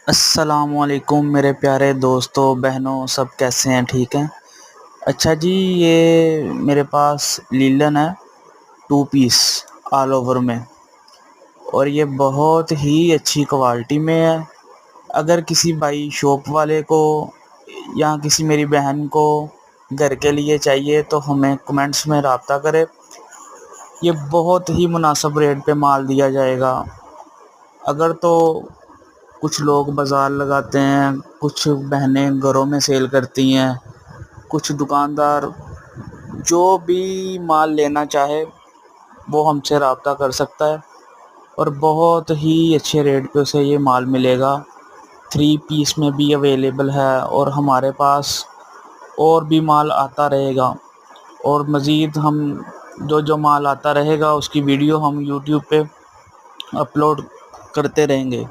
السلام علیکم میرے پیارے دوستوں بہنوں، سب کیسے ہیں؟ ٹھیک ہیں؟ اچھا جی، یہ میرے پاس لیلن ہے 2 پیس آل اوور میں، اور یہ بہت ہی اچھی کوالٹی میں ہے۔ اگر کسی بھائی شاپ والے کو یا کسی میری بہن کو گھر کے لیے چاہیے تو ہمیں کمنٹس میں رابطہ کرے۔ یہ بہت ہی مناسب ریٹ پہ مال دیا جائے گا۔ اگر تو کچھ لوگ بازار لگاتے ہیں، کچھ بہنیں گھروں میں سیل کرتی ہیں، کچھ دکاندار جو بھی مال لینا چاہے وہ ہم سے رابطہ کر سکتا ہے، اور بہت ہی اچھے ریٹ پہ اسے یہ مال ملے گا۔ 3 پیس میں بھی اویلیبل ہے، اور ہمارے پاس اور بھی مال آتا رہے گا، اور مزید ہم جو مال آتا رہے گا اس کی ویڈیو ہم یوٹیوب پہ اپلوڈ کرتے رہیں گے۔